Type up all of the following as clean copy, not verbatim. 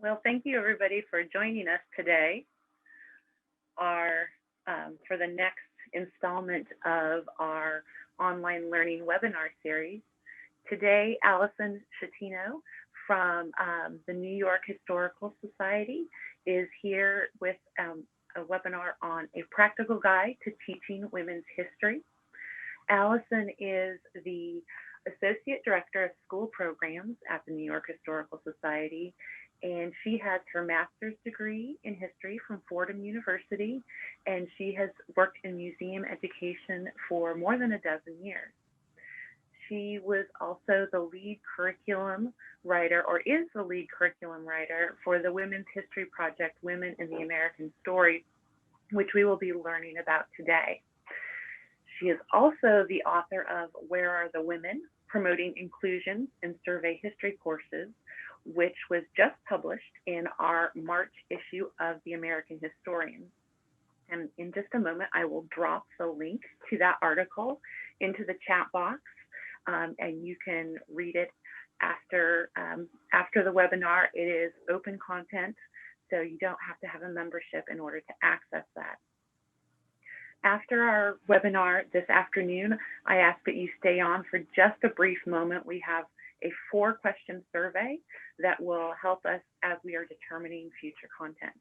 Well, thank you everybody for joining us today for the next installment of our online learning webinar series. Today, Allyson Schettino from the New York Historical Society is here with a webinar on a practical guide to teaching women's history. Allyson is the Associate Director of School Programs at the New York Historical Society, and she has her master's degree in history from Fordham University, and she has worked in museum education for more than a dozen years. She was also the lead curriculum writer, or is the lead curriculum writer for the Women's History Project, Women in the American Story, which we will be learning about today. She is also the author of Where Are the Women? Promoting Inclusion in Survey History Courses, which was just published in our March issue of the American Historian. And in just a moment, I will drop the link to that article into the chat box, and you can read it after the webinar. It is open content, so you don't have to have a membership in order to access that. After our webinar this afternoon, I ask that you stay on for just a brief moment. We have a 4-question survey that will help us as we are determining future content.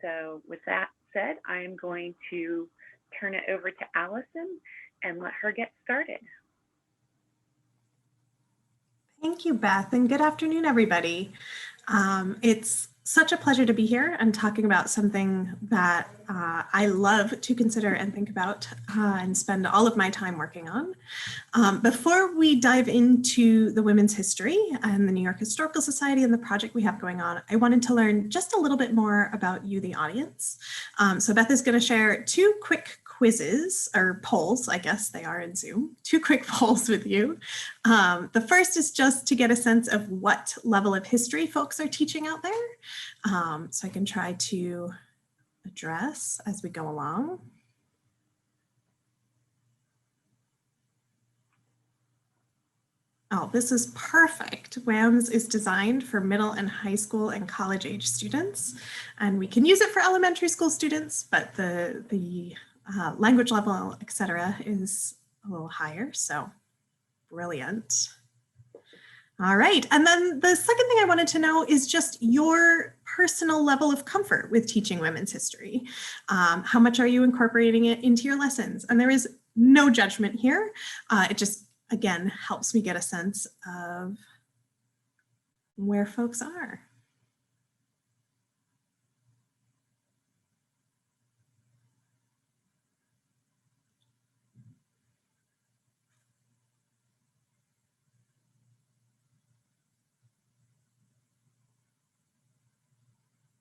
So with that said, I am going to turn it over to Allyson and let her get started. Thank you, Beth, and good afternoon, everybody. It's such a pleasure to be here and talking about something that I love to consider and think about and spend all of my time working on. Before we dive into the women's history and the New York Historical Society and the project we have going on, I wanted to learn just a little bit more about you, the audience. So Beth is going to share 2 quick quizzes, or polls, I guess they are in Zoom, 2 quick polls with you. The first is just to get a sense of what level of history folks are teaching out there. So I can try to address as we go along. Oh, this is perfect. WAMS is designed for middle and high school and college age students, and we can use it for elementary school students, but the language level, etc., is a little higher, so brilliant. All right, and then the second thing I wanted to know is just your personal level of comfort with teaching women's history. How much are you incorporating it into your lessons? And there is no judgment here. It just, again, helps me get a sense of where folks are.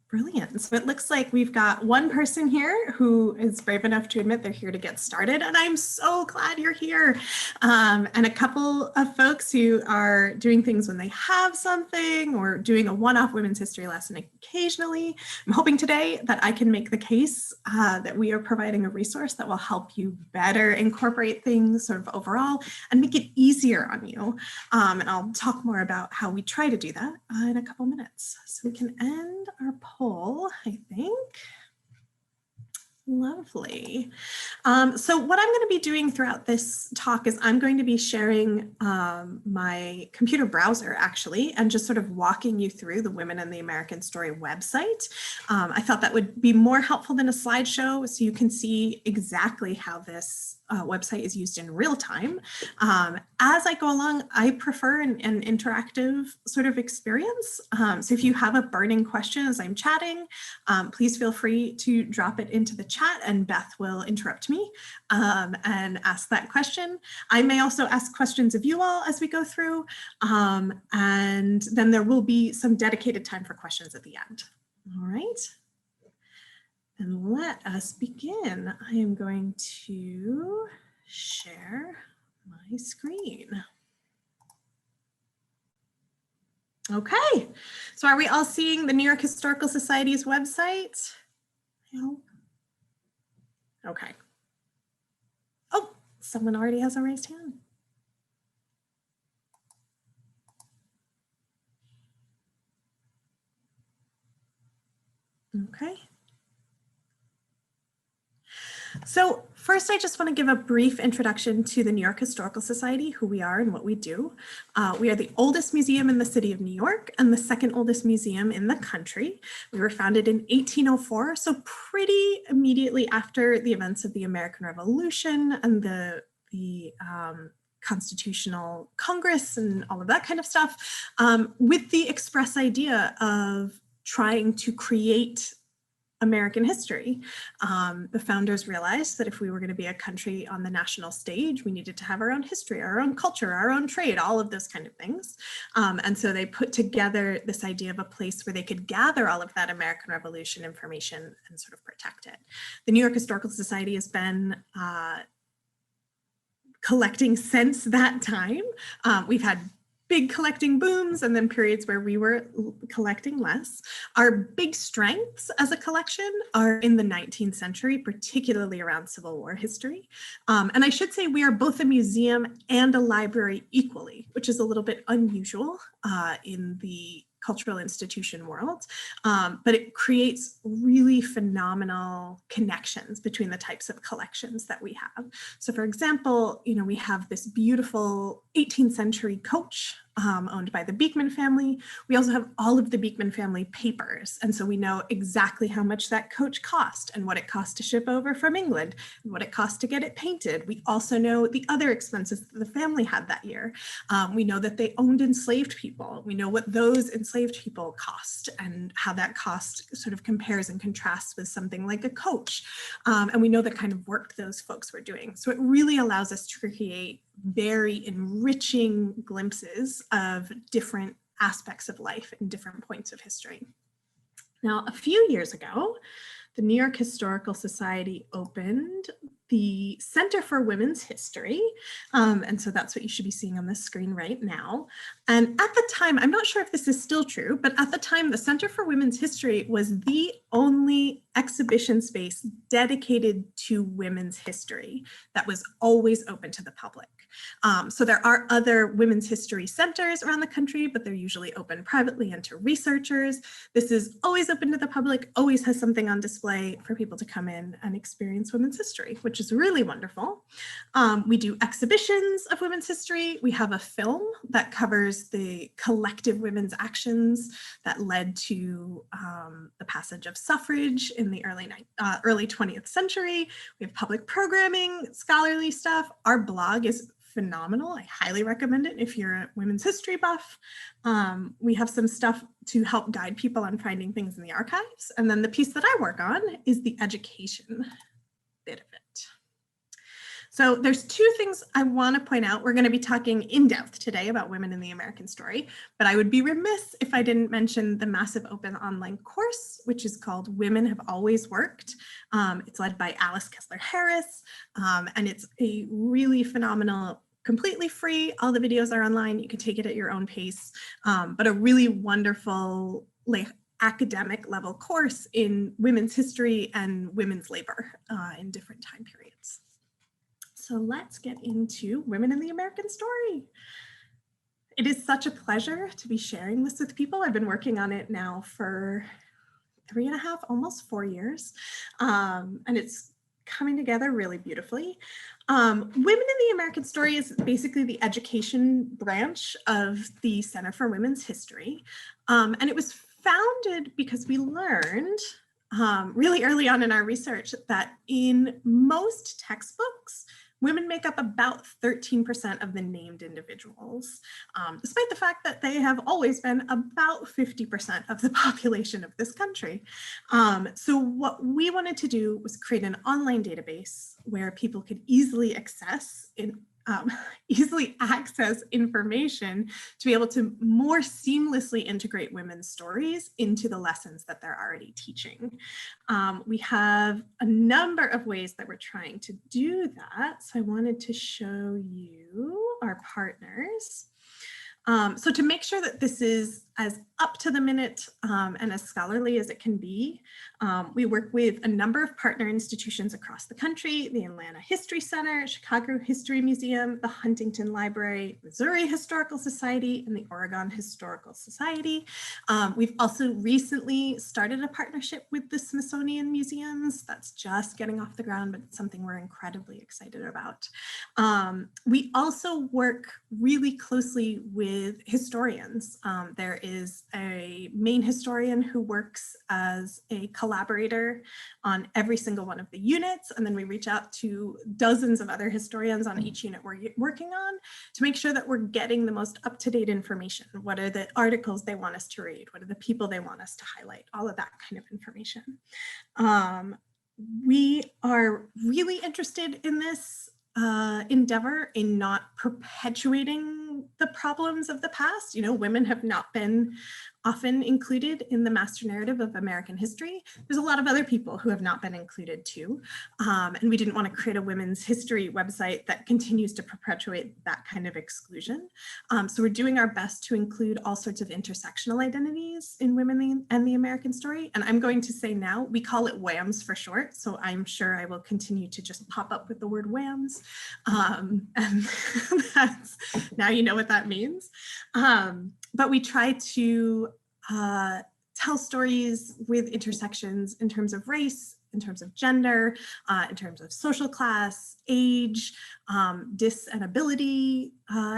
Brilliant. So it looks like we've got one person here who is brave enough to admit they're here to get started, and I'm so glad you're here. And a couple of folks who are doing things when they have something or doing a one-off women's history lesson occasionally. I'm hoping today that I can make the case that we are providing a resource that will help you better incorporate things sort of overall and make it easier on you. And I'll talk more about how we try to do that in a couple minutes. So we can end our poll, I think. Lovely. So what I'm going to be doing throughout this talk is I'm going to be sharing my computer browser, actually, and just sort of walking you through the Women in the American Story website. I thought that would be more helpful than a slideshow, so you can see exactly how this website is used in real time. As I go along, I prefer an interactive sort of experience. So if you have a burning question as I'm chatting, please feel free to drop it into the chat and Beth will interrupt me and ask that question. I may also ask questions of you all as we go through, and then there will be some dedicated time for questions at the end. All right. And let us begin. I am going to share my screen. Okay, so are we all seeing the New York Historical Society's website? No. Okay. Oh, someone already has a raised hand. Okay. So first, I just want to give a brief introduction to the New York Historical Society, who we are and what we do. We are the oldest museum in the city of New York and the second oldest museum in the country. We were founded in 1804, so pretty immediately after the events of the American Revolution and the Constitutional Congress and all of that kind of stuff, with the express idea of trying to create American history. The founders realized that if we were going to be a country on the national stage, we needed to have our own history, our own culture, our own trade, all of those kind of things. And so they put together this idea of a place where they could gather all of that American Revolution information and sort of protect it. The New York Historical Society has been collecting since that time. We've had big collecting booms and then periods where we were collecting less. Our big strengths as a collection are in the 19th century, particularly around Civil War history. And I should say we are both a museum and a library equally, which is a little bit unusual in the cultural institution world, but it creates really phenomenal connections between the types of collections that we have. So for example, we have this beautiful 18th century coach owned by the Beekman family. We also have all of the Beekman family papers. And so we know exactly how much that coach cost and what it cost to ship over from England and what it cost to get it painted. We also know the other expenses that the family had that year. We know that they owned enslaved people. We know what those enslaved people cost and how that cost sort of compares and contrasts with something like a coach. And we know the kind of work those folks were doing. So it really allows us to create very enriching glimpses of different aspects of life and different points of history. Now, a few years ago, the New York Historical Society opened the Center for Women's History. And so that's what you should be seeing on the screen right now. And at the time, I'm not sure if this is still true, but at the time, the Center for Women's History was the only exhibition space dedicated to women's history that was always open to the public. So there are other women's history centers around the country, but they're usually open privately and to researchers. This is always open to the public, always has something on display for people to come in and experience women's history, which is really wonderful. We do exhibitions of women's history. We have a film that covers the collective women's actions that led to the passage of suffrage in the early 20th century. We have public programming, scholarly stuff. Our blog is phenomenal. I highly recommend it if you're a women's history buff. We have some stuff to help guide people on finding things in the archives. And then the piece that I work on is the education bit of it. So there's two things I want to point out. We're going to be talking in depth today about women in the American story, but I would be remiss if I didn't mention the massive open online course, which is called Women Have Always Worked. It's led by Alice Kessler-Harris, and it's a really phenomenal, completely free. All the videos are online. You can take it at your own pace, but a really wonderful academic level course in women's history and women's labor in different time periods. So let's get into women in the American story. It is such a pleasure to be sharing this with people. I've been working on it now for 3.5, almost 4 years, and it's coming together really beautifully. Women in the American Story is basically the education branch of the Center for Women's History. And it was founded because we learned really early on in our research that in most textbooks, women make up about 13% of the named individuals, despite the fact that they have always been about 50% of the population of this country. So what we wanted to do was create an online database where people could easily access information to be able to more seamlessly integrate women's stories into the lessons that they're already teaching. We have a number of ways that we're trying to do that. So I wanted to show you our partners. So to make sure that this is as up to the minute and as scholarly as it can be. We work with a number of partner institutions across the country: the Atlanta History Center, Chicago History Museum, the Huntington Library, Missouri Historical Society, and the Oregon Historical Society. We've also recently started a partnership with the Smithsonian Museums. That's just getting off the ground, but it's something we're incredibly excited about. We also work really closely with historians. There is a main historian who works as a collaborator on every single one of the units, and then we reach out to dozens of other historians on each unit we're working on to make sure that we're getting the most up-to-date information. What are the articles they want us to read? What are the people they want us to highlight? All of that kind of information. We are really interested in this endeavor in not perpetuating the problems of the past. You know, women have not been often included in the master narrative of American history. There's a lot of other people who have not been included too. And we didn't want to create a women's history website that continues to perpetuate that kind of exclusion. So we're doing our best to include all sorts of intersectional identities in women and the American story. And I'm going to say now, we call it WAMS for short. So I'm sure I will continue to just pop up with the word WAMS. And that's, now you know what that means. But we try to tell stories with intersections in terms of race, in terms of gender, in terms of social class, age, dis and ability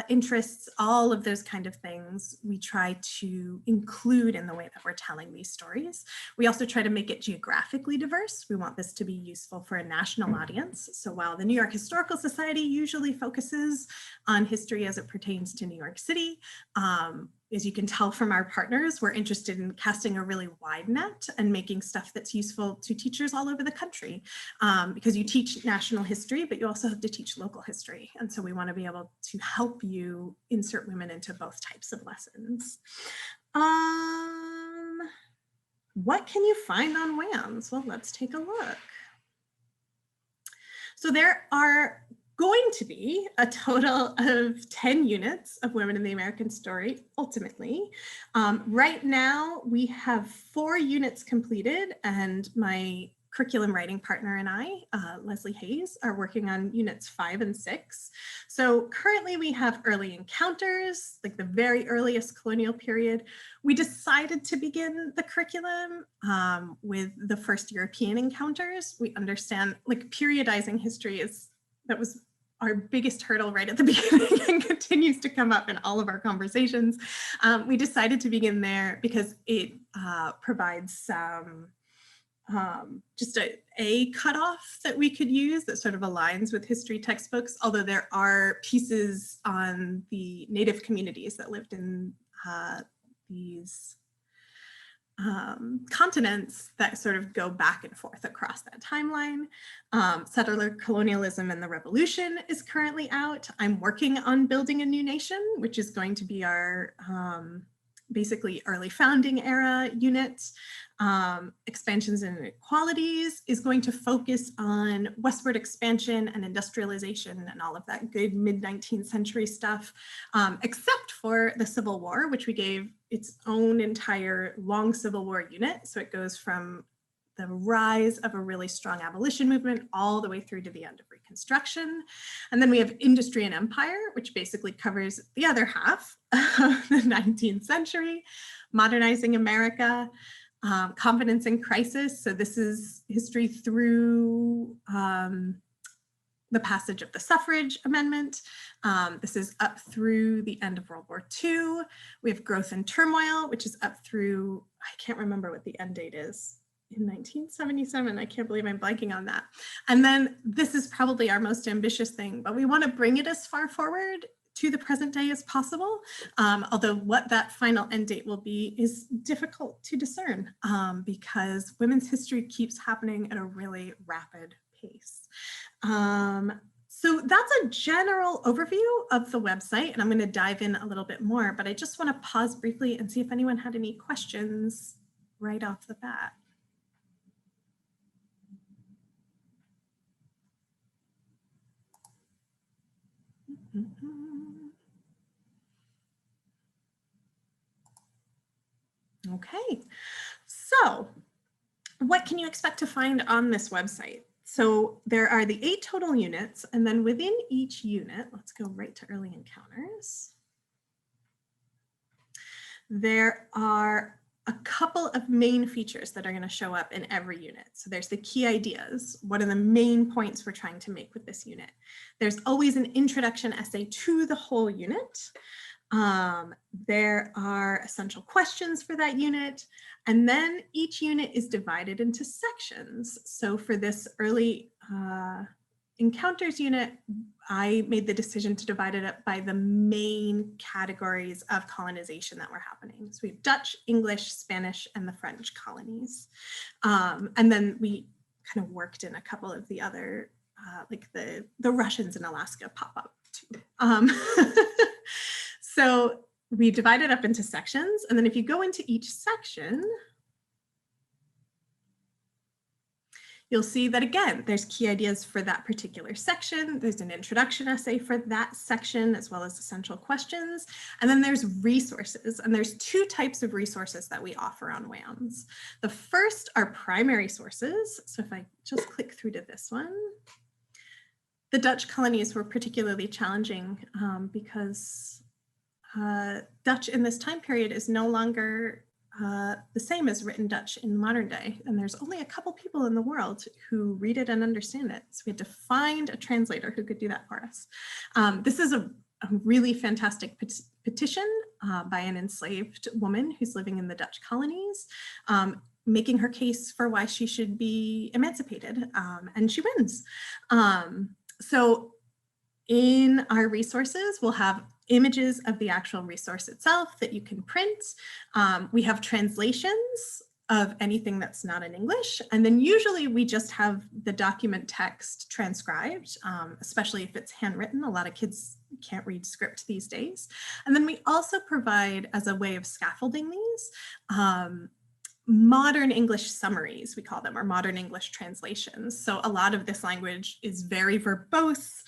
interests, all of those kind of things we try to include in the way that we're telling these stories. We also try to make it geographically diverse. We want this to be useful for a national audience. So while the New York Historical Society usually focuses on history as it pertains to New York City, as you can tell from our partners, we're interested in casting a really wide net and making stuff that's useful to teachers all over the country, because you teach national history, but you also have to teach local history. And so we want to be able to help you insert women into both types of lessons. What can you find on WAMS? Well, let's take a look. So there are going to be a total of 10 units of Women in the American Story, ultimately. Right now, we have 4 units completed, and my curriculum writing partner and I, Leslie Hayes, are working on units 5 and 6. So currently we have early encounters, like the very earliest colonial period. We decided to begin the curriculum with the first European encounters. We understand, like, periodizing history that was our biggest hurdle right at the beginning and continues to come up in all of our conversations. We decided to begin there because it provides some just a cutoff that we could use that sort of aligns with history textbooks, although there are pieces on the Native communities that lived in these continents that sort of go back and forth across that timeline. Settler Colonialism and the Revolution is currently out. I'm working on Building a New Nation, which is going to be our basically early founding era unit. Expansions and Inequalities is going to focus on westward expansion and industrialization and all of that good mid-19th century stuff, except for the Civil War, which we gave its own entire long Civil War unit. So it goes from the rise of a really strong abolition movement all the way through to the end of Reconstruction. And then we have Industry and Empire, which basically covers the other half of the 19th century, modernizing America, Confidence in Crisis. So this is history through the passage of the suffrage amendment. This is up through the end of World War II. We have Growth and Turmoil, which is up through, I can't remember what the end date is, in 1977. I can't believe I'm blanking on that. And then this is probably our most ambitious thing, but we want to bring it as far forward to the present day as possible, although what that final end date will be is difficult to discern because women's history keeps happening at a really rapid pace. So that's a general overview of the website, and I'm going to dive in a little bit more, but I just want to pause briefly and see if anyone had any questions right off the bat. Okay, so what can you expect to find on this website? So there are the 8 total units, and then within each unit, let's go right to early encounters. There are a couple of main features that are going to show up in every unit. So there's the key ideas. What are the main points we're trying to make with this unit? There's always an introduction essay to the whole unit. There are essential questions for that unit, and then each unit is divided into sections. So for this early encounters unit, I made the decision to divide it up by the main categories of colonization that were happening. So we have Dutch, English, Spanish, and the French colonies. And then we kind of worked in a couple of the other, like the Russians in Alaska pop up too. So we divided up into sections, and then if you go into each section, you'll see that again, there's key ideas for that particular section. There's an introduction essay for that section, as well as essential questions. And then there's resources, and there's 2 types of resources that we offer on WAMS. The first are primary sources. So if I just click through to this one, the Dutch colonies were particularly challenging because Dutch in this time period is no longer the same as written Dutch in modern day. And there's only a couple people in the world who read it and understand it. So we had to find a translator who could do that for us. This is a really fantastic petition by an enslaved woman who's living in the Dutch colonies, making her case for why she should be emancipated, and she wins. So in our resources, we'll have images of the actual resource itself that you can print. We have translations of anything that's not in English. And then usually we just have the document text transcribed, especially if it's handwritten. A lot of kids can't read script these days. And then we also provide, as a way of scaffolding these, modern English summaries, we call them, or modern English translations. So a lot of this language is very verbose.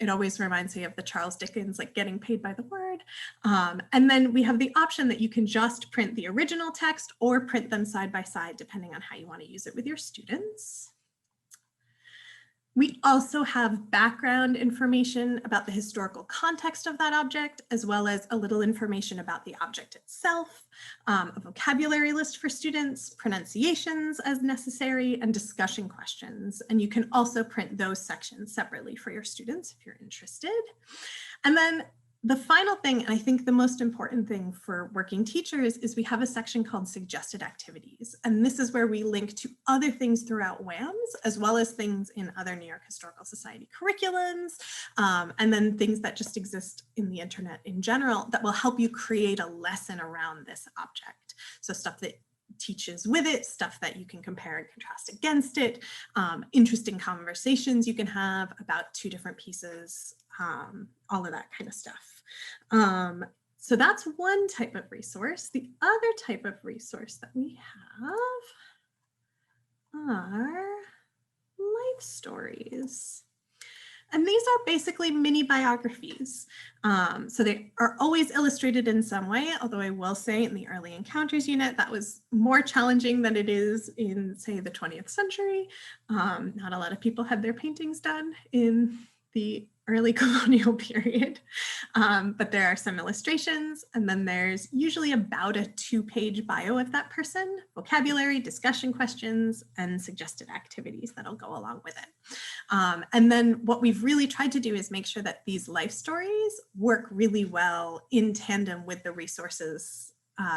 It always reminds me of the Charles Dickens, like getting paid by the word. And then we have the option that you can just print the original text or print them side by side, depending on how you want to use it with your students. We also have background information about the historical context of that object, as well as a little information about the object itself, a vocabulary list for students, pronunciations as necessary, and discussion questions. And you can also print those sections separately for your students if you're interested. And then the final thing, and I think the most important thing for working teachers, is we have a section called suggested activities. And this is where we link to other things throughout WAMS, as well as things in other New York Historical Society curriculums, and then things that just exist in the internet in general that will help you create a lesson around this object. So stuff that teaches with it, stuff that you can compare and contrast against it, interesting conversations you can have about 2 different pieces, all of that kind of stuff. So that's one type of resource. The other type of resource that we have are life stories. And these are basically mini biographies. So they are always illustrated in some way, although I will say in the early encounters unit, that was more challenging than it is in, say, the 20th century. Not a lot of people had their paintings done in the early colonial period, but there are some illustrations, and then there's usually about a 2-page bio of that person, vocabulary, discussion questions, and suggested activities that'll go along with it. And then what we've really tried to do is make sure that these life stories work really well in tandem with the resources,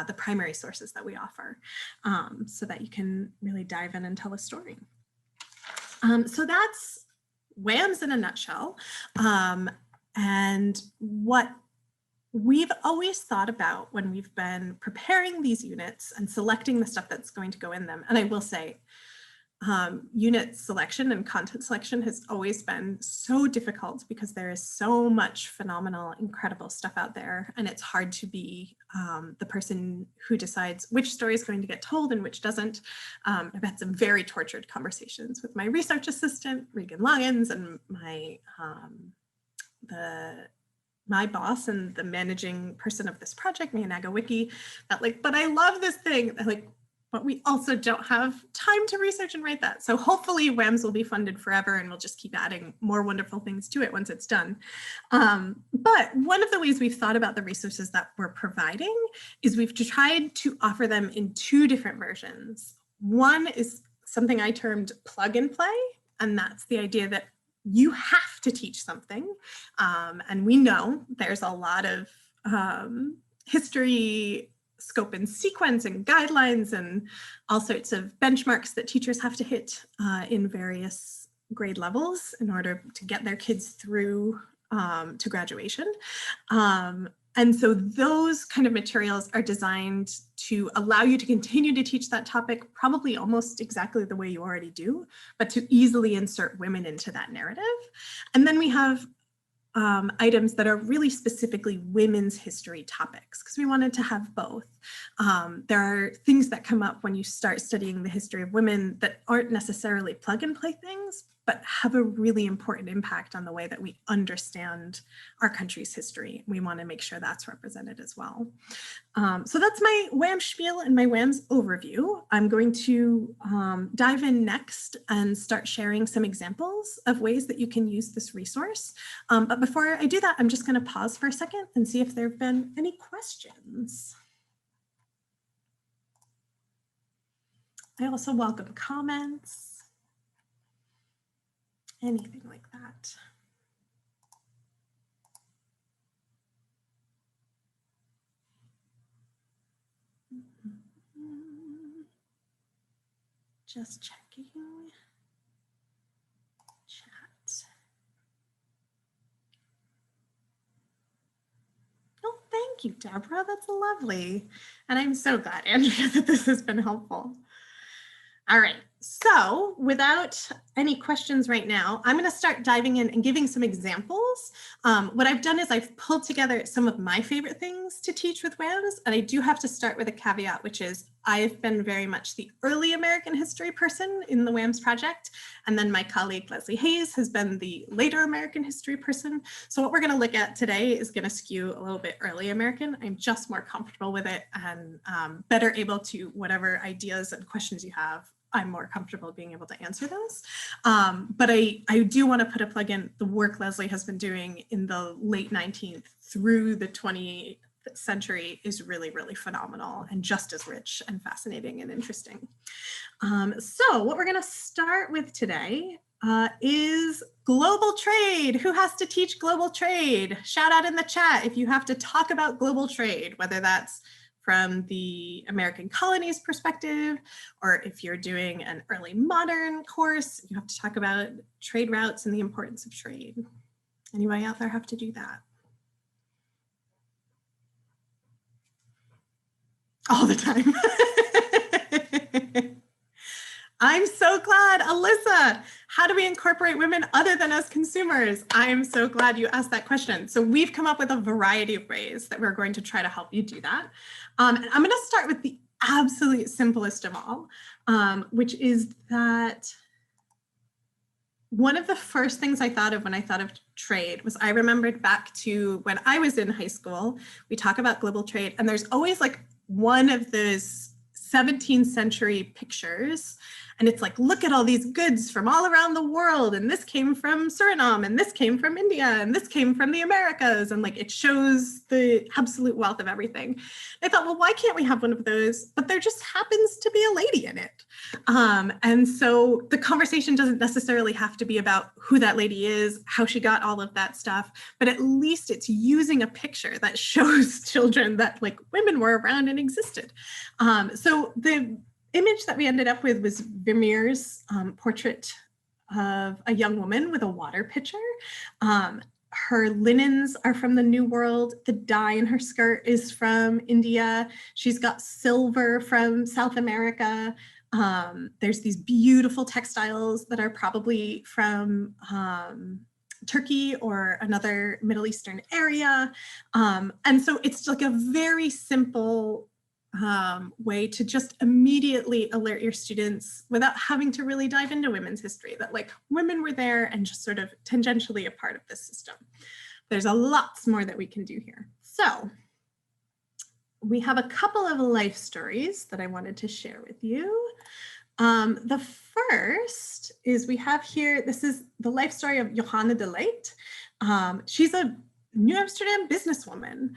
the primary sources that we offer, so that you can really dive in and tell a story. So that's WAMS in a nutshell. And what we've always thought about when we've been preparing these units and selecting the stuff that's going to go in them, and I will say, unit selection and content selection has always been so difficult because there is so much phenomenal, incredible stuff out there, and it's hard to be the person who decides which story is going to get told and which doesn't. I've had some very tortured conversations with my research assistant, Regan Loggins, and my my boss and the managing person of this project, me and Wiki, that like, but I love this thing. Like, but we also don't have time to research and write that. So hopefully WAMS will be funded forever and we'll just keep adding more wonderful things to it once it's done. But one of the ways we've thought about the resources that we're providing is we've tried to offer them in two different versions. One is something I termed plug and play, and that's the idea that you have to teach something. And we know there's a lot of history scope and sequence and guidelines and all sorts of benchmarks that teachers have to hit in various grade levels in order to get their kids through to graduation. And so those kind of materials are designed to allow you to continue to teach that topic probably almost exactly the way you already do, but to easily insert women into that narrative. And then we have items that are really specifically women's history topics, because we wanted to have both. There are things that come up when you start studying the history of women that aren't necessarily plug and play things, but have a really important impact on the way that we understand our country's history. We want to make sure that's represented as well. So that's my WAMS spiel and my WAMS overview. I'm going to dive in next and start sharing some examples of ways that you can use this resource. But before I do that, I'm just going to pause for a second and see if there have been any questions. I also welcome comments. Anything like that. Just checking. Chat. Oh, thank you, Deborah. That's lovely. And I'm so glad, Andrea, that this has been helpful. All right, so without any questions right now, I'm going to start diving in and giving some examples. What I've done is I've pulled together some of my favorite things to teach with WAMS, and I do have to start with a caveat, which is I've been very much the early American history person in the WAMS project, and then my colleague Leslie Hayes has been the later American history person. So what we're going to look at today is going to skew a little bit early American. I'm just more comfortable with it and better able to, whatever ideas and questions you have, I'm more comfortable being able to answer those. But I do want to put a plug in the work Leslie has been doing in the late 19th through the 20th century is really, really phenomenal and just as rich and fascinating and interesting. So what we're going to start with today is global trade. Who has to teach global trade? Shout out in the chat if you have to talk about global trade, whether that's from the American colonies perspective, or if you're doing an early modern course, you have to talk about trade routes and the importance of trade. Anybody out there have to do that? All the time. I'm so glad, Alyssa. How do we incorporate women other than as consumers? I'm so glad you asked that question. So we've come up with a variety of ways that we're going to try to help you do that. And I'm going to start with the absolute simplest of all, which is that one of the first things I thought of when I thought of trade was I remembered back to when I was in high school. We talk about global trade, and there's always like one of those 17th century pictures. And it's like, look at all these goods from all around the world. And this came from Suriname, and this came from India, and this came from the Americas. And like, it shows the absolute wealth of everything. I thought, well, why can't we have one of those? But there just happens to be a lady in it. And so the conversation doesn't necessarily have to be about who that lady is, how she got all of that stuff, but at least it's using a picture that shows children that like women were around and existed. So the image that we ended up with was Vermeer's portrait of a young woman with a water pitcher. Her linens are from the New World. The dye in her skirt is from India. She's got silver from South America. There's these beautiful textiles that are probably from Turkey or another Middle Eastern area. And so it's like a very simple way to just immediately alert your students without having to really dive into women's history, that like women were there and just sort of tangentially a part of this system. there's a lots more that we can do here. So we have a couple of life stories that I wanted to share with you. The first is we have here, this is the life story of Johanna de Leijt. She's a New Amsterdam businesswoman.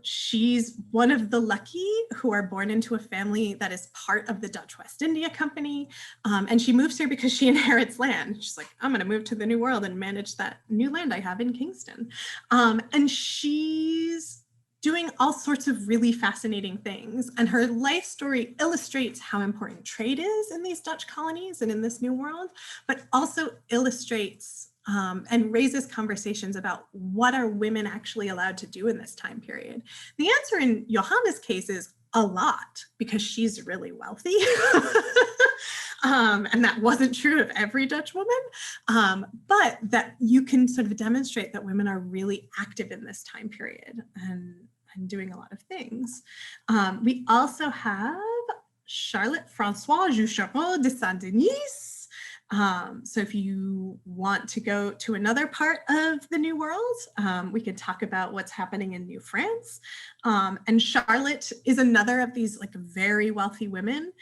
She's one of the lucky who are born into a family that is part of the Dutch West India Company. And she moves here because she inherits land. She's like, I'm going to move to the new world and manage that new land I have in Kingston. And she's doing all sorts of really fascinating things. And her life story illustrates how important trade is in these Dutch colonies and in this new world, but also illustrates and raises conversations about what are women actually allowed to do in this time period. The answer in Johanna's case is a lot, because she's really wealthy. And that wasn't true of every Dutch woman, but that you can sort of demonstrate that women are really active in this time period and doing a lot of things. We also have Charlotte Françoise Juchereau de Saint-Denis. So if you want to go to another part of the New World, we could talk about what's happening in New France. And Charlotte is another of these like very wealthy women.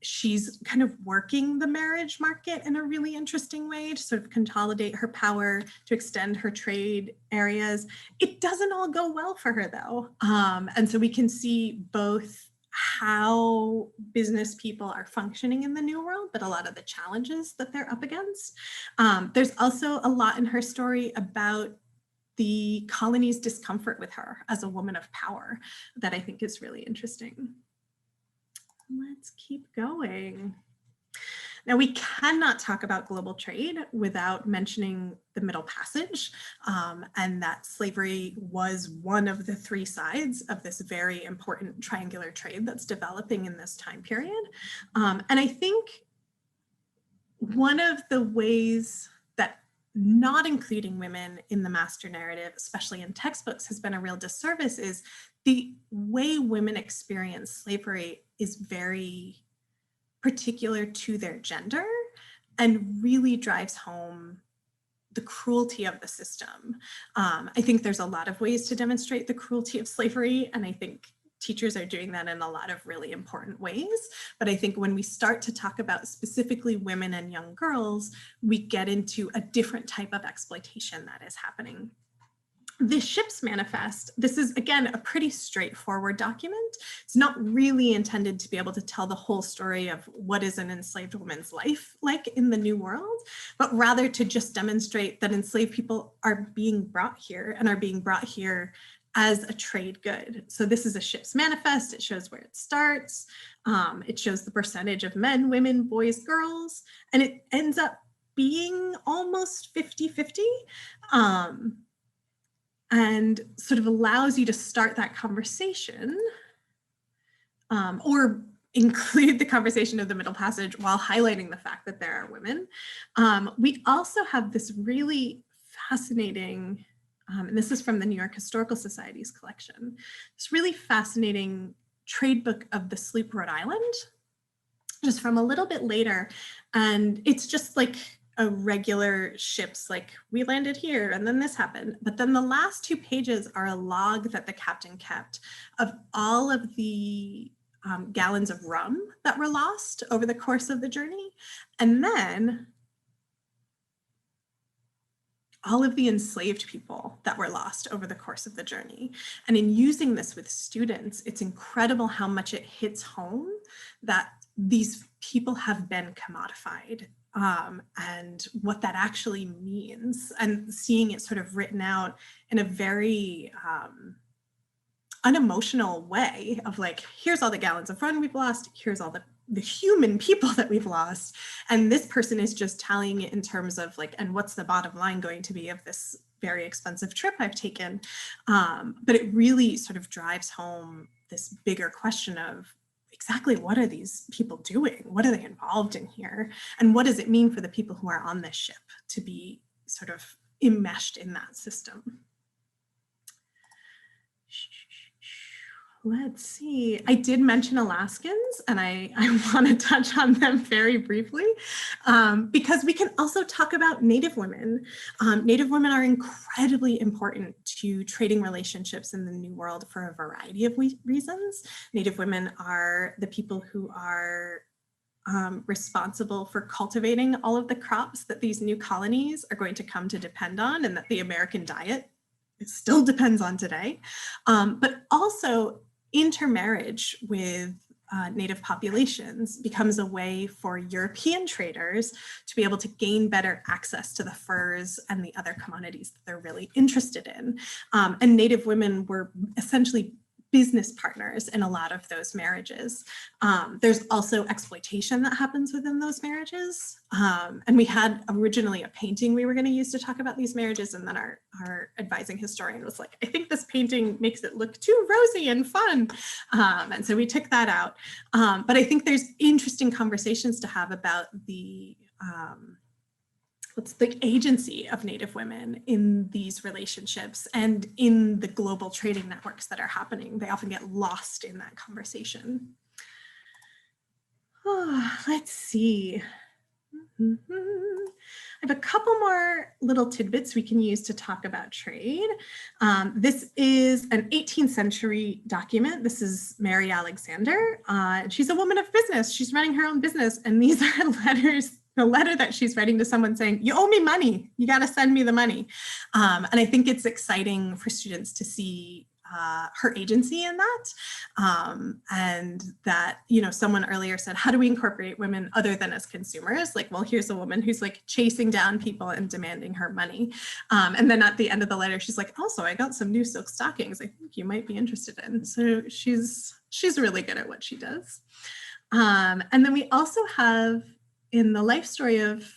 She's kind of working the marriage market in a really interesting way to sort of consolidate her power, to extend her trade areas. It doesn't all go well for her though. And so we can see both how business people are functioning in the new world, but a lot of the challenges that they're up against. There's also a lot in her story about the colony's discomfort with her as a woman of power that I think is really interesting. Let's keep going. Now, we cannot talk about global trade without mentioning the Middle Passage, and that slavery was one of the three sides of this very important triangular trade that's developing in this time period. And I think one of the ways that not including women in the master narrative, especially in textbooks, has been a real disservice is the way women experience slavery is very particular to their gender and really drives home the cruelty of the system. I think there's a lot of ways to demonstrate the cruelty of slavery, and I think teachers are doing that in a lot of really important ways. But I think when we start to talk about specifically women and young girls, we get into a different type of exploitation that is happening. The ship's manifest, this is, again, a pretty straightforward document. It's not really intended to be able to tell the whole story of what is an enslaved woman's life like in the New World, but rather to just demonstrate that enslaved people are being brought here and are being brought here as a trade good. So this is a ship's manifest. It shows where it starts. It shows the percentage of men, women, boys, girls, and it ends up being almost 50-50. And sort of allows you to start that conversation or include the conversation of the Middle Passage while highlighting the fact that there are women. We also have this really fascinating, and this is from the New York Historical Society's collection, this really fascinating trade book of the sloop Rhode Island, just from a little bit later. And it's just like a regular ship's like, we landed here and then this happened. But then the last 2 pages are a log that the captain kept of all of the gallons of rum that were lost over the course of the journey. And then all of the enslaved people that were lost over the course of the journey. And in using this with students, it's incredible how much it hits home that these people have been commodified. And what that actually means, and seeing it sort of written out in a very unemotional way of like, here's all the gallons of rum we've lost, here's all the human people that we've lost, and this person is just tallying it in terms of like, and what's the bottom line going to be of this very expensive trip I've taken. But it really sort of drives home this bigger question of exactly what are these people doing? What are they involved in here? And what does it mean for the people who are on this ship to be sort of enmeshed in that system? Let's see. I did mention Alaskans, and I want to touch on them very briefly because we can also talk about Native women. Native women are incredibly important to trading relationships in the New World for a variety of reasons. Native women are the people who are responsible for cultivating all of the crops that these new colonies are going to come to depend on, and that the American diet still depends on today. But also, intermarriage with Native populations becomes a way for European traders to be able to gain better access to the furs and the other commodities that they're really interested in. And Native women were essentially business partners in a lot of those marriages. There's also exploitation that happens within those marriages. And we had originally a painting we were going to use to talk about these marriages, and then our advising historian was like, I think this painting makes it look too rosy and fun. And so we took that out. But I think there's interesting conversations to have about the what's the agency of Native women in these relationships and in the global trading networks that are happening. They often get lost in that conversation. Let's see. I have a couple more little tidbits we can use to talk about trade. This is an 18th century document. This is Mary Alexander. She's a woman of business. She's running her own business. And these are letters, the letter that she's writing to someone saying, you owe me money. You got to send me the money. And I think it's exciting for students to see her agency in that. And that, you know, someone earlier said, how do we incorporate women other than as consumers? Like, well, here's a woman who's like chasing down people and demanding her money. And then at the end of the letter, she's like, also, I got some new silk stockings I think you might be interested in. So she's really good at what she does. And then we also have in the life story of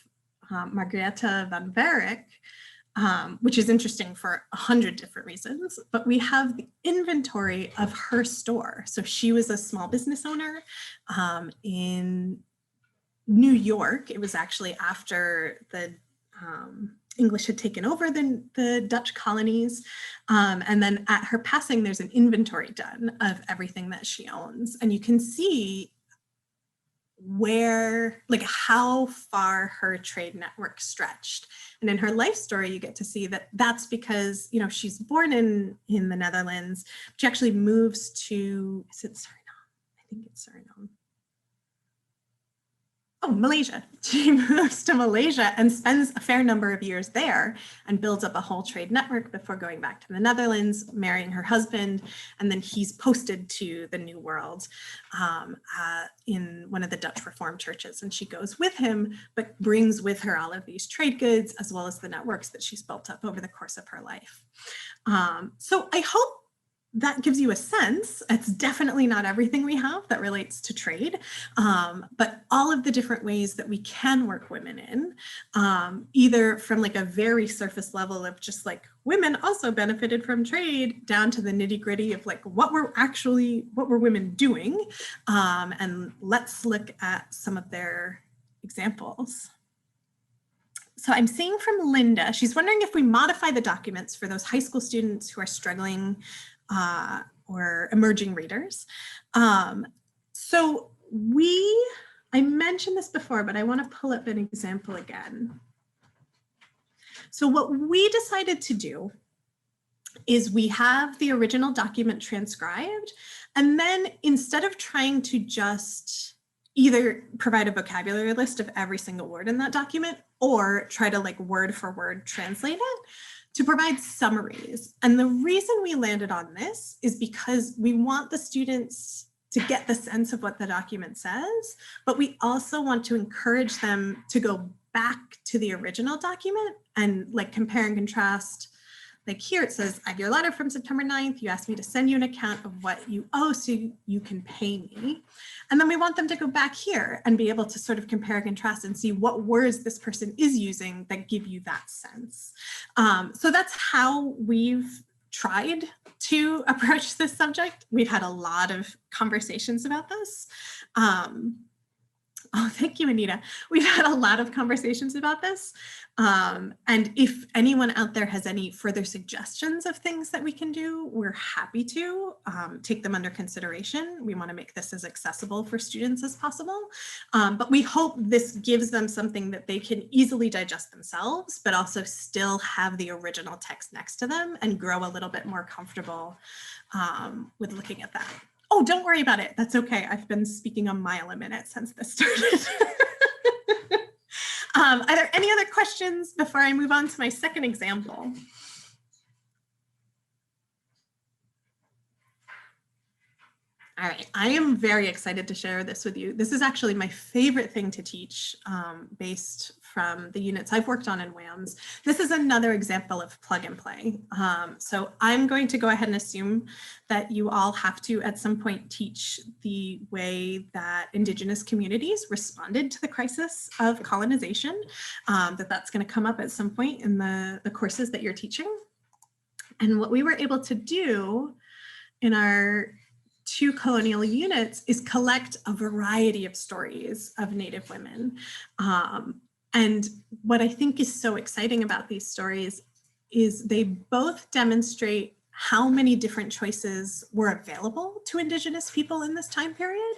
Margaretha van Verik, which is interesting for 100 different reasons, but we have the inventory of her store. So she was a small business owner in New York. It was actually after the English had taken over the Dutch colonies. And then at her passing, there's an inventory done of everything that she owns. And you can see where, like how far her trade network stretched. And in her life story, you get to see that that's because, you know, she's born in the Netherlands. She actually moves to, is it Suriname? I think it's Suriname. Oh, Malaysia. She moves to Malaysia and spends a fair number of years there and builds up a whole trade network before going back to the Netherlands, marrying her husband. And then he's posted to the New World in one of the Dutch Reformed churches. And she goes with him, but brings with her all of these trade goods, as well as the networks that she's built up over the course of her life. So I hope that gives you a sense. It's definitely not everything we have that relates to trade, but all of the different ways that we can work women in, either from like a very surface level of just like women also benefited from trade, down to the nitty gritty of like what were women doing. And let's look at some of their examples. So I'm seeing from Linda, she's wondering if we modify the documents for those high school students who are struggling or emerging readers. So I mentioned this before, but I want to pull up an example again. So what we decided to do is we have the original document transcribed, and then instead of trying to just either provide a vocabulary list of every single word in that document or try to like word for word translate it, to provide summaries. And the reason we landed on this is because we want the students to get the sense of what the document says, but we also want to encourage them to go back to the original document and like compare and contrast. Like here it says, I have your letter from September 9th. You asked me to send you an account of what you owe so you can pay me. And then we want them to go back here and be able to sort of compare and contrast and see what words this person is using that give you that sense. So that's how we've tried to approach this subject. We've had a lot of conversations about this. Oh, thank you, Anita. We've had a lot of conversations about this. And if anyone out there has any further suggestions of things that we can do, we're happy to take them under consideration. We want to make this as accessible for students as possible. But we hope this gives them something that they can easily digest themselves, but also still have the original text next to them and grow a little bit more comfortable with looking at that. Oh, don't worry about it. That's okay. I've been speaking a mile a minute since this started. Are there any other questions before I move on to my second example? All right, I am very excited to share this with you. This is actually my favorite thing to teach based from the units I've worked on in WAMS. This is another example of plug and play. So I'm going to go ahead and assume that you all have to at some point teach the way that Indigenous communities responded to the crisis of colonization, that's going to come up at some point in the courses that you're teaching. And what we were able to do in our 2 colonial units is collect a variety of stories of Native women. And what I think is so exciting about these stories is they both demonstrate how many different choices were available to Indigenous people in this time period.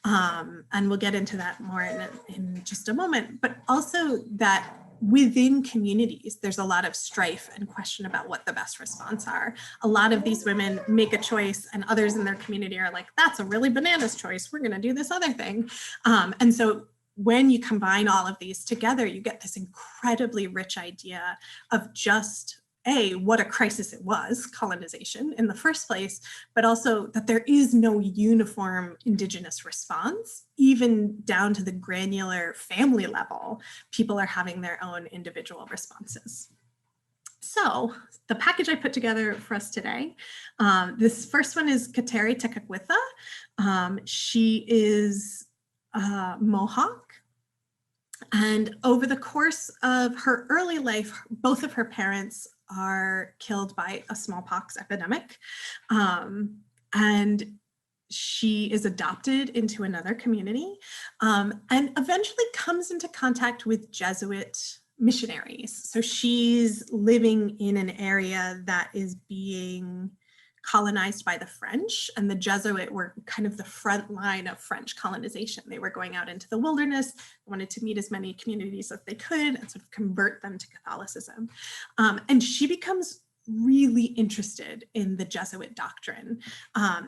And we'll get into that more in just a moment, but also that within communities, there's a lot of strife and question about what the best response are. A lot of these women make a choice and others in their community are like, that's a really bananas choice. We're going to do this other thing. And so when you combine all of these together, you get this incredibly rich idea of just what a crisis it was, colonization in the first place, but also that there is no uniform Indigenous response, even down to the granular family level. People are having their own individual responses. So the package I put together for us today, this first one is Kateri Tekakwitha. She is Mohawk. And over the course of her early life, both of her parents are killed by a smallpox epidemic. And she is adopted into another community and eventually comes into contact with Jesuit missionaries. So she's living in an area that is being colonized by the French, and the Jesuit were kind of the front line of French colonization. They were going out into the wilderness, wanted to meet as many communities as they could and sort of convert them to Catholicism. And she becomes really interested in the Jesuit doctrine.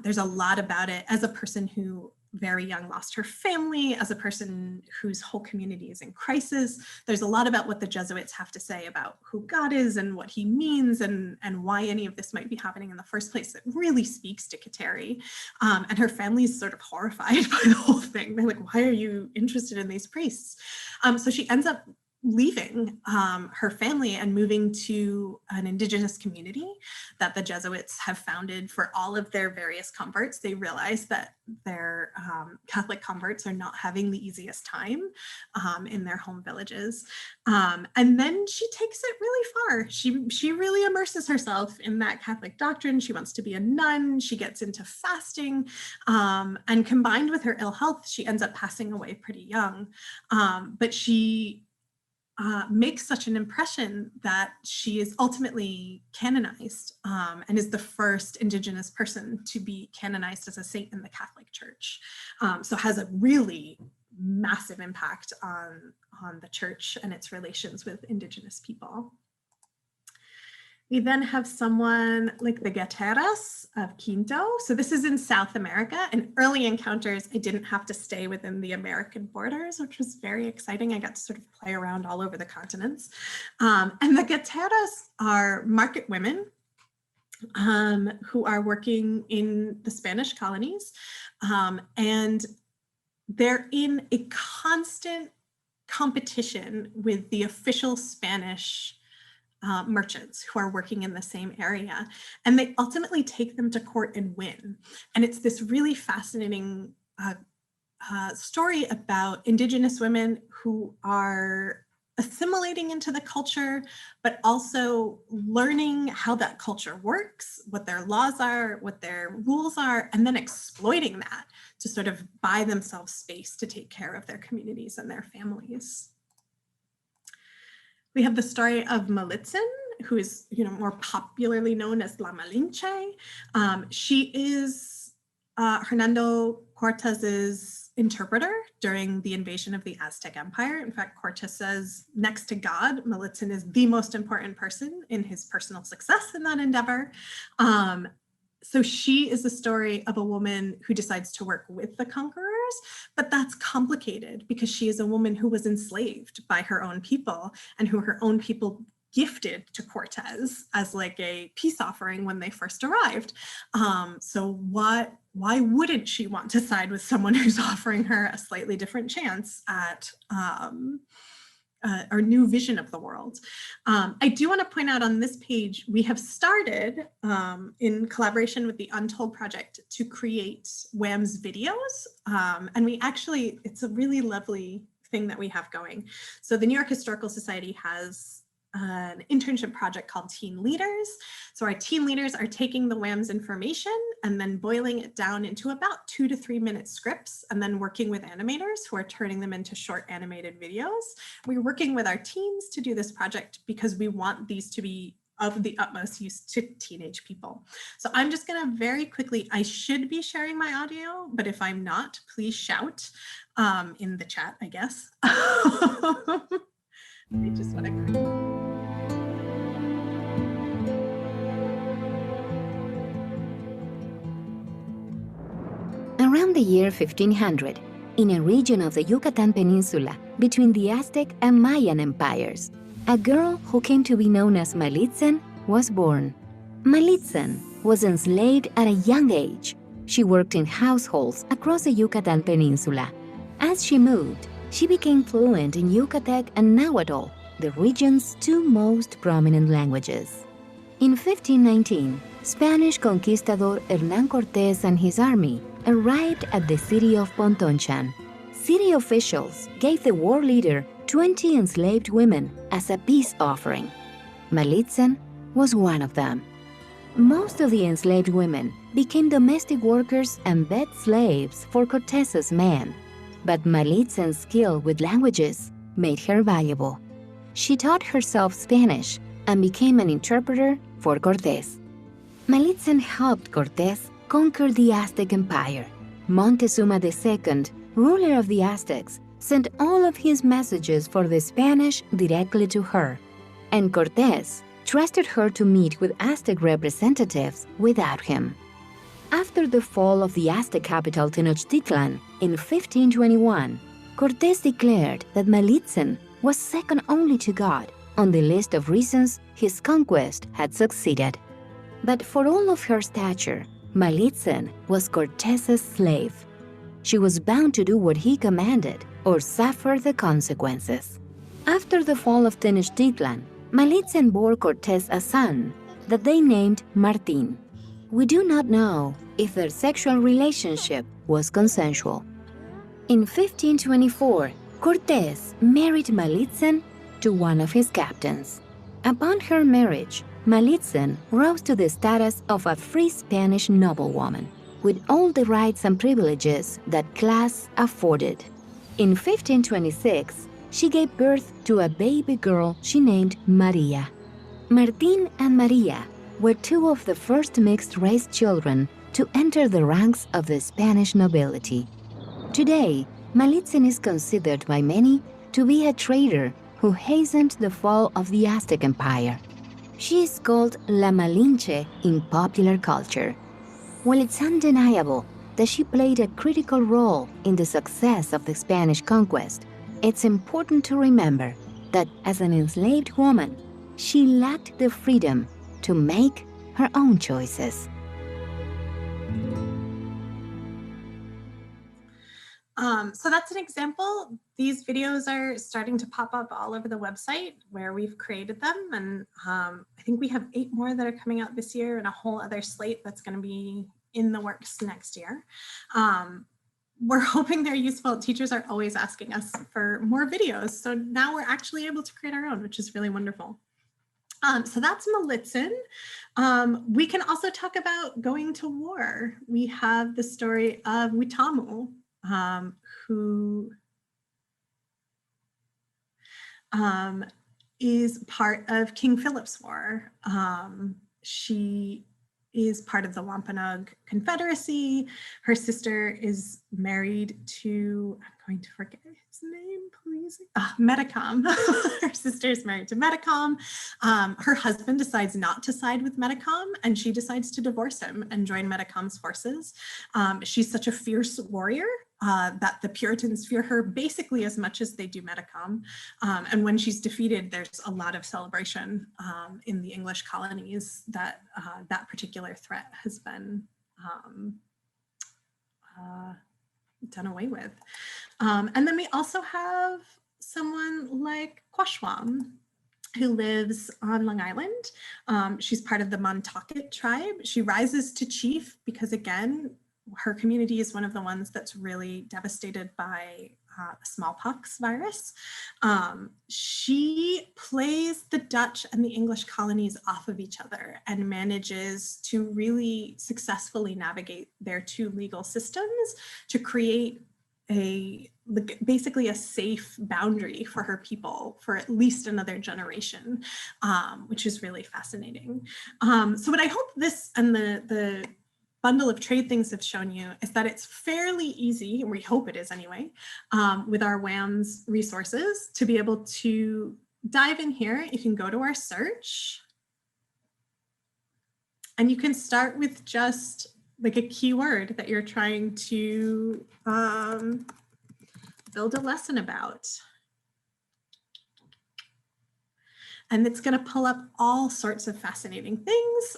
There's a lot about it as a person who very young lost her family, as a person whose whole community is in crisis. There's a lot about what the Jesuits have to say about who God is and what he means and why any of this might be happening in the first place that really speaks to Kateri. And her family is sort of horrified by the whole thing. They're like, why are you interested in these priests? So she ends up leaving her family and moving to an Indigenous community that the Jesuits have founded for all of their various converts. They realize that their Catholic converts are not having the easiest time in their home villages. And then she takes it really far. She really immerses herself in that Catholic doctrine. She wants to be a nun. She gets into fasting. And combined with her ill health, she ends up passing away pretty young. But she makes such an impression that she is ultimately canonized and is the first Indigenous person to be canonized as a saint in the Catholic Church. So has a really massive impact on the church and its relations with Indigenous people. We then have someone like the Gateras of Quinto. So this is in South America. In early encounters, I didn't have to stay within the American borders, which was very exciting. I got to sort of play around all over the continents. And the Gateras are market women who are working in the Spanish colonies. And they're in a constant competition with the official Spanish merchants who are working in the same area, and they ultimately take them to court and win. And it's this really fascinating story about Indigenous women who are assimilating into the culture, but also learning how that culture works, what their laws are, what their rules are, and then exploiting that to sort of buy themselves space to take care of their communities and their families. We have the story of Malitzin, who is, more popularly known as La Malinche. She is Hernando Cortez's interpreter during the invasion of the Aztec Empire. In fact, Cortez says, next to God, Malitzin is the most important person in his personal success in that endeavor. So she is the story of a woman who decides to work with the conquerors, but that's complicated because she is a woman who was enslaved by her own people and who her own people gifted to Cortez as like a peace offering when they first arrived. So why wouldn't she want to side with someone who's offering her a slightly different chance at our new vision of the world? I do want to point out on this page, we have started in collaboration with the Untold Project to create WAM's videos. And we actually, it's a really lovely thing that we have going. So the New York Historical Society has an internship project called Teen Leaders. So our teen leaders are taking the WAM's information and then boiling it down into about 2 to 3 minute scripts and then working with animators who are turning them into short animated videos. We're working with our teens to do this project because we want these to be of the utmost use to teenage people. So I'm just going to very quickly, I should be sharing my audio, but if I'm not, please shout in the chat, I guess. I just want to. Around the year 1500, in a region of the Yucatan Peninsula between the Aztec and Mayan empires, a girl who came to be known as Malitzin was born. Malitzin was enslaved at a young age. She worked in households across the Yucatan Peninsula. As she moved, she became fluent in Yucatec and Nahuatl, the region's two most prominent languages. In 1519, Spanish conquistador Hernán Cortés and his army arrived at the city of Pontonchan. City officials gave the war leader 20 enslaved women as a peace offering. Malitzin was one of them. Most of the enslaved women became domestic workers and bed slaves for Cortés's men, but Malitzin's skill with languages made her valuable. She taught herself Spanish and became an interpreter for Cortés. Malitzin helped Cortés conquer the Aztec Empire. Montezuma II, ruler of the Aztecs, sent all of his messages for the Spanish directly to her, and Cortés trusted her to meet with Aztec representatives without him. After the fall of the Aztec capital Tenochtitlan in 1521, Cortés declared that Malitzin was second only to God on the list of reasons his conquest had succeeded. But for all of her stature, Malitzin was Cortés's slave. She was bound to do what he commanded or suffer the consequences. After the fall of Tenochtitlan, Malitzin bore Cortés a son that they named Martín. We do not know if their sexual relationship was consensual. In 1524, Cortés married Malitzin to one of his captains. Upon her marriage, Malitzin rose to the status of a free Spanish noblewoman, with all the rights and privileges that class afforded. In 1526, she gave birth to a baby girl she named Maria. Martín and Maria were two of the first mixed-race children to enter the ranks of the Spanish nobility. Today, Malitzin is considered by many to be a traitor who hastened the fall of the Aztec Empire. She is called La Malinche in popular culture. While it's undeniable that she played a critical role in the success of the Spanish conquest, it's important to remember that as an enslaved woman, she lacked the freedom to make her own choices. So that's an example. These videos are starting to pop up all over the website where we've created them. And I think we have 8 more that are coming out this year and a whole other slate that's going to be in the works next year. we're hoping they're useful. Teachers are always asking us for more videos. So now we're actually able to create our own, which is really wonderful. So that's Malitzin. We can also talk about going to war. We have the story of Witamu, who is part of King Philip's War. She is part of the Wampanoag Confederacy. Her sister is married to, I'm going to forget his name, please. Metacom. Her sister is married to Metacom. Her husband decides not to side with Metacom, and she decides to divorce him and join Metacom's forces. She's such a fierce warrior that the Puritans fear her basically as much as they do Metacom. And when she's defeated, there's a lot of celebration in the English colonies that that particular threat has been done away with. And then we also have someone like Quashwam, who lives on Long Island. She's part of the Montaukett tribe. She rises to chief because, again, her community is one of the ones that's really devastated by the smallpox virus. She plays the Dutch and the English colonies off of each other and manages to really successfully navigate their two legal systems to create basically a safe boundary for her people for at least another generation, which is really fascinating. So what I hope this and the bundle of trade things have shown you is that it's fairly easy, or we hope it is anyway, with our WAMS resources to be able to dive in here. You can go to our search and you can start with just like a keyword that you're trying to build a lesson about. And it's going to pull up all sorts of fascinating things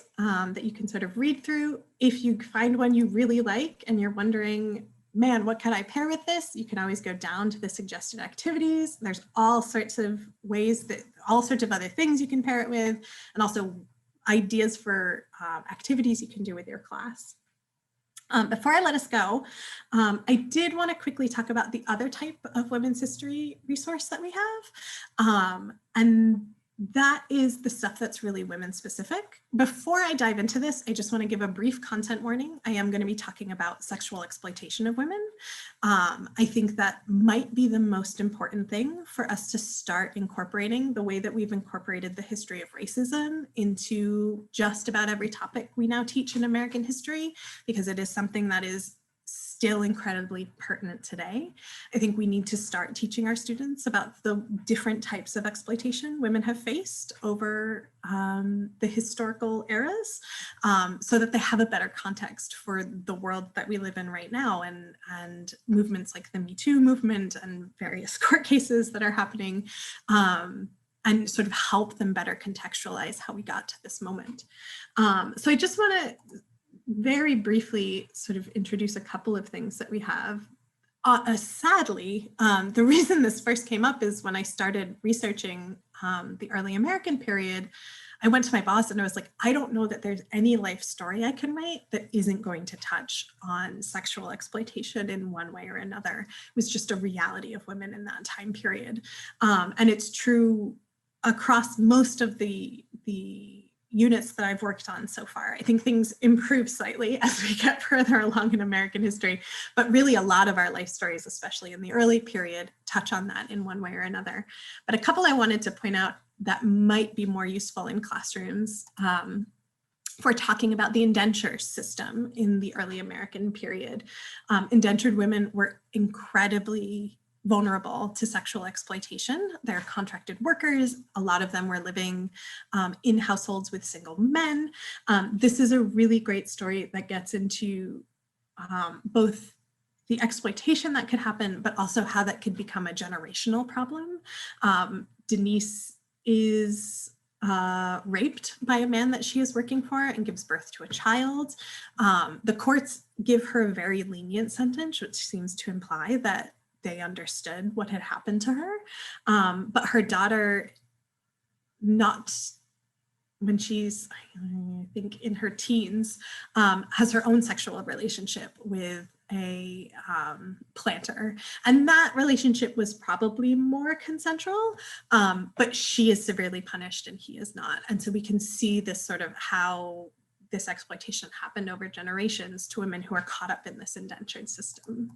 that you can sort of read through. If you find one you really like and you're wondering, man, what can I pair with this? You can always go down to the suggested activities. There's all sorts of ways all sorts of other things you can pair it with, and also ideas for activities you can do with your class. Before I let us go, I did want to quickly talk about the other type of women's history resource that we have. And that is the stuff that's really women specific. Before I dive into this, I just want to give a brief content warning. I am going to be talking about sexual exploitation of women. I think that might be the most important thing for us to start incorporating the way that we've incorporated the history of racism into just about every topic we now teach in American history, because it is something that is still incredibly pertinent today. I think we need to start teaching our students about the different types of exploitation women have faced over the historical eras, so that they have a better context for the world that we live in right now, and movements like the Me Too movement and various court cases that are happening, and sort of help them better contextualize how we got to this moment. So I just want to very briefly sort of introduce a couple of things that we have. Sadly, the reason this first came up is when I started researching the early American period, I went to my boss and I was like, I don't know that there's any life story I can write that isn't going to touch on sexual exploitation in one way or another. It was just a reality of women in that time period. And it's true across most of the units that I've worked on so far. I think things improve slightly as we get further along in American history, but really a lot of our life stories, especially in the early period, touch on that in one way or another. But a couple I wanted to point out that might be more useful in classrooms for talking about the indenture system in the early American period. Indentured women were incredibly vulnerable to sexual exploitation. They're contracted workers. A lot of them were living in households with single men. This is a really great story that gets into both the exploitation that could happen, but also how that could become a generational problem. Denise is raped by a man that she is working for and gives birth to a child. The courts give her a very lenient sentence, which seems to imply that they understood what had happened to her. But her daughter, not when she's, I think in her teens, has her own sexual relationship with a planter. And that relationship was probably more consensual, but she is severely punished and he is not. And so we can see this sort of how this exploitation happened over generations to women who are caught up in this indentured system.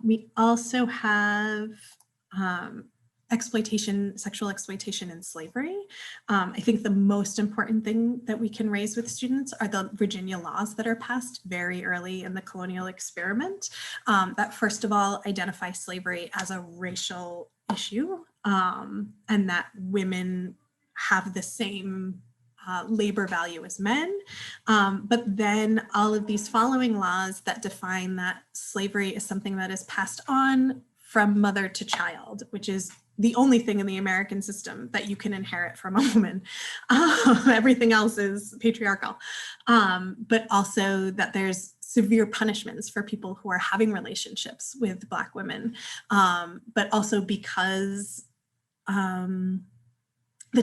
We also have exploitation, sexual exploitation and slavery. I think the most important thing that we can raise with students are the Virginia laws that are passed very early in the colonial experiment that first of all identify slavery as a racial issue and that women have the same labor value as men. But then all of these following laws that define that slavery is something that is passed on from mother to child, which is the only thing in the American system that you can inherit from a woman. Everything else is patriarchal. But also that there's severe punishments for people who are having relationships with Black women. But also because the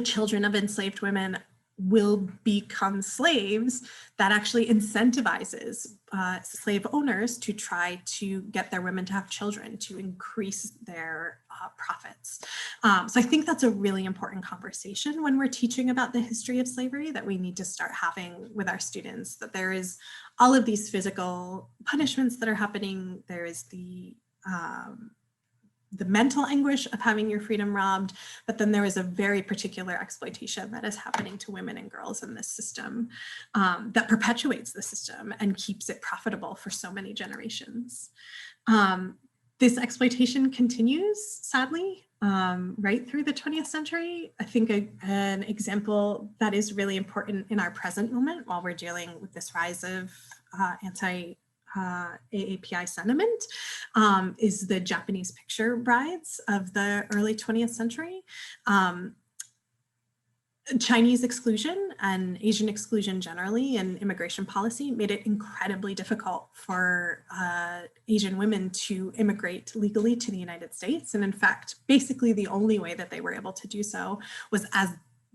children of enslaved women will become slaves, that actually incentivizes slave owners to try to get their women to have children to increase their profits. So I think that's a really important conversation when we're teaching about the history of slavery that we need to start having with our students, that there is all of these physical punishments that are happening. There is the mental anguish of having your freedom robbed, but then there is a very particular exploitation that is happening to women and girls in this system that perpetuates the system and keeps it profitable for so many generations. This exploitation continues, sadly, right through the 20th century. I think an example that is really important in our present moment while we're dealing with this rise of AAPI sentiment is the Japanese picture brides of the early 20th century. Chinese exclusion and Asian exclusion generally and immigration policy made it incredibly difficult for Asian women to immigrate legally to the United States. And in fact, basically the only way that they were able to do so was as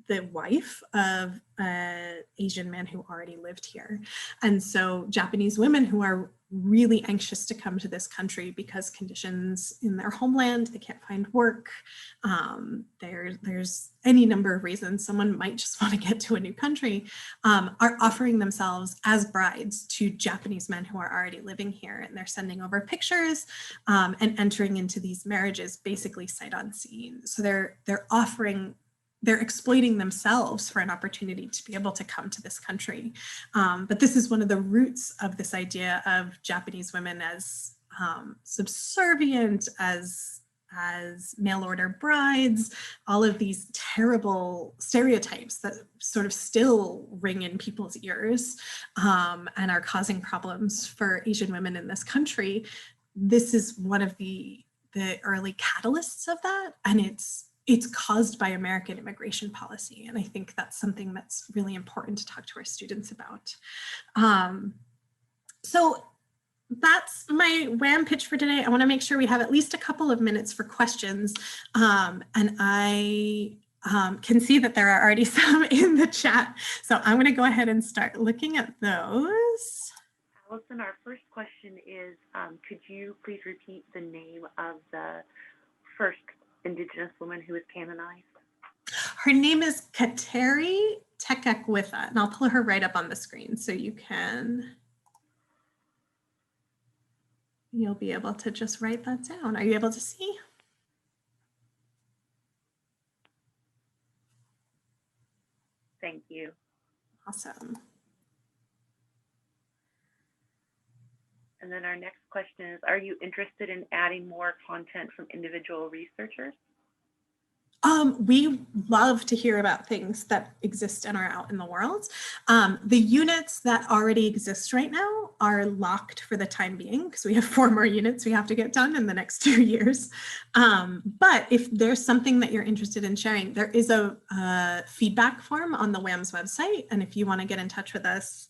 the wife of an Asian man who already lived here. And so Japanese women who are really anxious to come to this country because conditions in their homeland, they can't find work. There's any number of reasons someone might just want to get to a new country, are offering themselves as brides to Japanese men who are already living here. And they're sending over pictures and entering into these marriages basically sight unseen. So they're exploiting themselves for an opportunity to be able to come to this country. But this is one of the roots of this idea of Japanese women as subservient, as mail order brides, all of these terrible stereotypes that sort of still ring in people's ears and are causing problems for Asian women in this country. This is one of the early catalysts of that, and it's caused by American immigration policy. And I think that's something that's really important to talk to our students about. So that's my WHAM pitch for today. I want to make sure we have at least a couple of minutes for questions. And I can see that there are already some in the chat. So I'm going to go ahead and start looking at those. Allyson, our first question is, could you please repeat the name of the first Indigenous woman who was canonized? Her name is Kateri Tekakwitha, and I'll pull her right up on the screen so you'll be able to just write that down. Are you able to see? Thank you. Awesome. And then our next question is, are you interested in adding more content from individual researchers? We love to hear about things that exist and are out in the world. The units that already exist right now are locked for the time being because we have 4 more units we have to get done in the next 2 years. But if there's something that you're interested in sharing, there is a feedback form on the WHAM's website. And if you want to get in touch with us,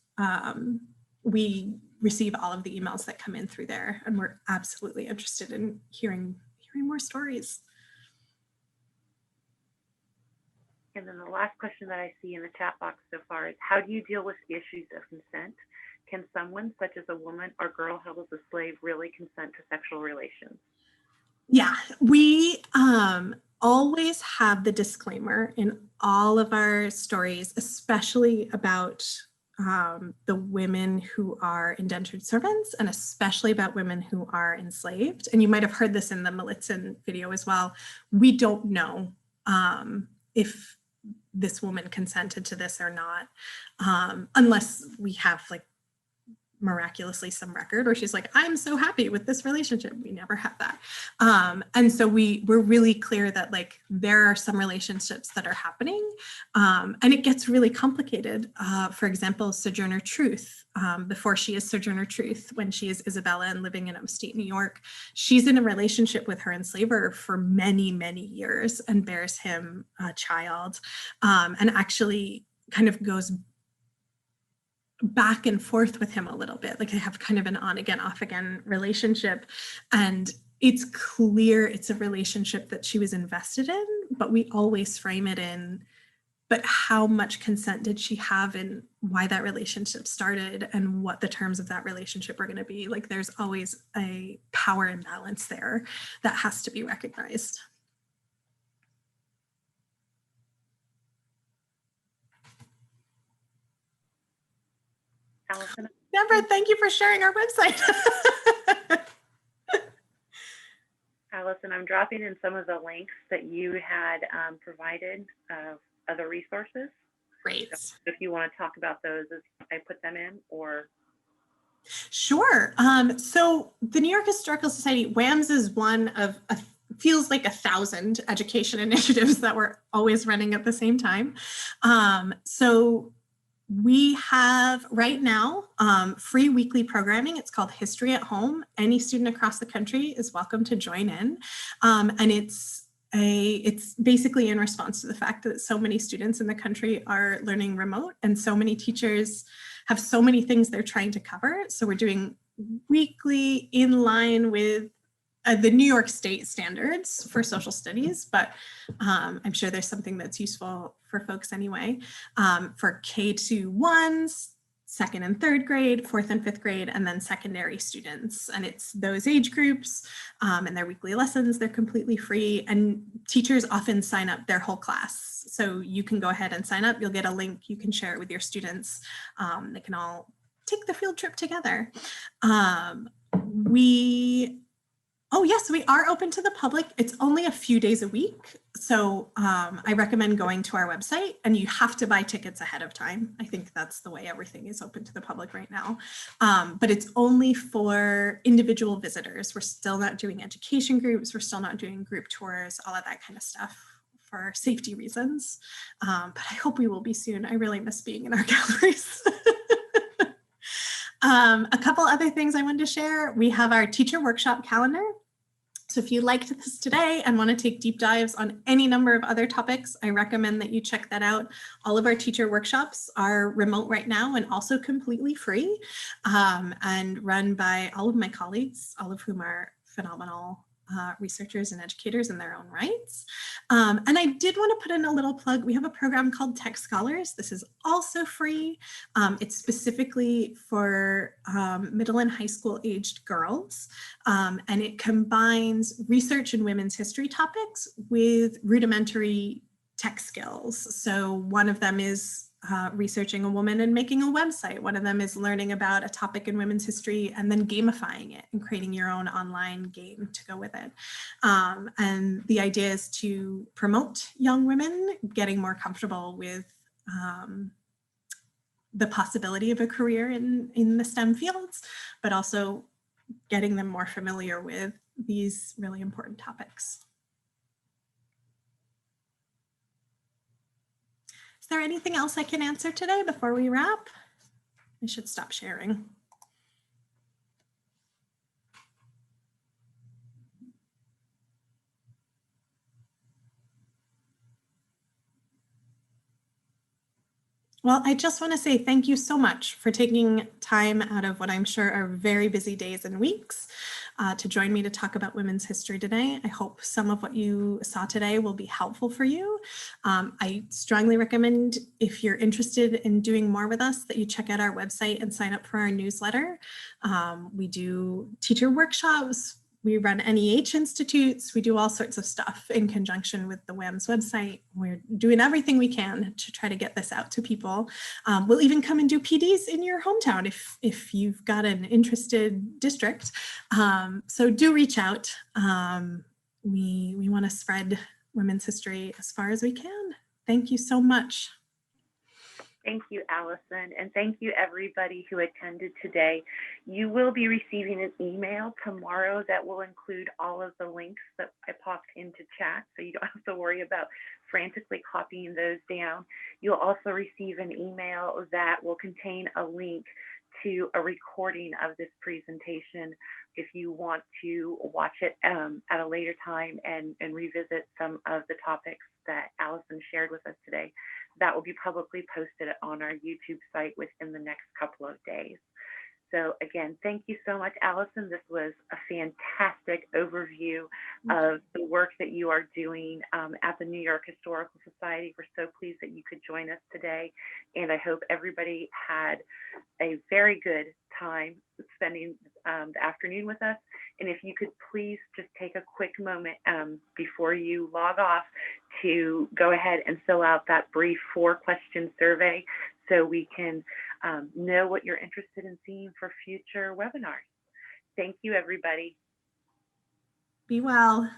we receive all of the emails that come in through there. And we're absolutely interested in hearing more stories. And then the last question that I see in the chat box so far is, how do you deal with issues of consent? Can someone such as a woman or girl held as a slave really consent to sexual relations? Yeah, we always have the disclaimer in all of our stories, especially about the women who are indentured servants, and especially about women who are enslaved. And you might have heard this in the Malitzin video as well. We don't know if this woman consented to this or not, unless we have like miraculously some record where she's like, I'm so happy with this relationship. We never have that. And so we're really clear that like there are some relationships that are happening, and it gets really complicated. For example, Sojourner Truth, before she is Sojourner Truth, when she is Isabella and living in upstate New York, she's in a relationship with her enslaver for many, many years and bears him a child, and actually kind of goes back and forth with him a little bit. Like I have kind of an on again, off again relationship. And it's clear it's a relationship that she was invested in, but we always frame it in, but how much consent did she have and why that relationship started and what the terms of that relationship are going to be? Like there's always a power imbalance there that has to be recognized. Allyson? Deborah, thank you for sharing our website. Allyson, I'm dropping in some of the links that you had provided of other resources. Great. So if you want to talk about those as I put them in, or. Sure. So the New York Historical Society, WAMS, is one of feels like 1,000 education initiatives that we're always running at the same time. So we have right now free weekly programming. It's called History at Home. Any student across the country is welcome to join in. And it's basically in response to the fact that so many students in the country are learning remote and so many teachers have so many things they're trying to cover. So we're doing weekly in line with the New York State standards for social studies, but I'm sure there's something that's useful for folks anyway, for K-1s, second and third grade, fourth and fifth grade, and then secondary students. And it's those age groups and their weekly lessons, they're completely free. And teachers often sign up their whole class. So you can go ahead and sign up, you'll get a link, you can share it with your students. They can all take the field trip together. Oh yes, we are open to the public. It's only a few days a week. So I recommend going to our website, and you have to buy tickets ahead of time. I think that's the way everything is open to the public right now. But it's only for individual visitors. We're still not doing education groups. We're still not doing group tours, all of that kind of stuff for safety reasons. But I hope we will be soon. I really miss being in our galleries. A couple other things I wanted to share. We have our teacher workshop calendar. So if you liked this today and want to take deep dives on any number of other topics, I recommend that you check that out. All of our teacher workshops are remote right now and also completely free, and run by all of my colleagues, all of whom are phenomenal researchers and educators in their own rights. And I did want to put in a little plug. We have a program called Tech Scholars. This is also free. It's specifically for middle and high school aged girls. And it combines research in women's history topics with rudimentary tech skills. So one of them is researching a woman and making a website. One of them is learning about a topic in women's history and then gamifying it and creating your own online game to go with it. And the idea is to promote young women getting more comfortable with the possibility of a career in the STEM fields, but also getting them more familiar with these really important topics. Is there anything else I can answer today before we wrap? I should stop sharing. Well, I just want to say thank you so much for taking time out of what I'm sure are very busy days and weeks to join me to talk about women's history today. I hope some of what you saw today will be helpful for you. I strongly recommend, if you're interested in doing more with us, that you check out our website and sign up for our newsletter. We do teacher workshops. We run NEH institutes. We do all sorts of stuff in conjunction with the WAMS website. We're doing everything we can to try to get this out to people. We'll even come and do PDs in your hometown if you've got an interested district. So do reach out. We want to spread women's history as far as we can. Thank you so much. Thank you, Allyson, and thank you everybody who attended today. You will be receiving an email tomorrow that will include all of the links that I popped into chat, so you don't have to worry about frantically copying those down. You'll also receive an email that will contain a link to a recording of this presentation if you want to watch it at a later time and revisit some of the topics that Allyson shared with us today. That will be publicly posted on our YouTube site within the next couple of days. So again, thank you so much, Allyson. This was a fantastic overview of the work that you are doing at the New York Historical Society. We're so pleased that you could join us today. And I hope everybody had a very good time spending the afternoon with us. And if you could please just take a quick moment before you log off to go ahead and fill out that brief 4-question survey so we can know what you're interested in seeing for future webinars. Thank you, everybody. Be well.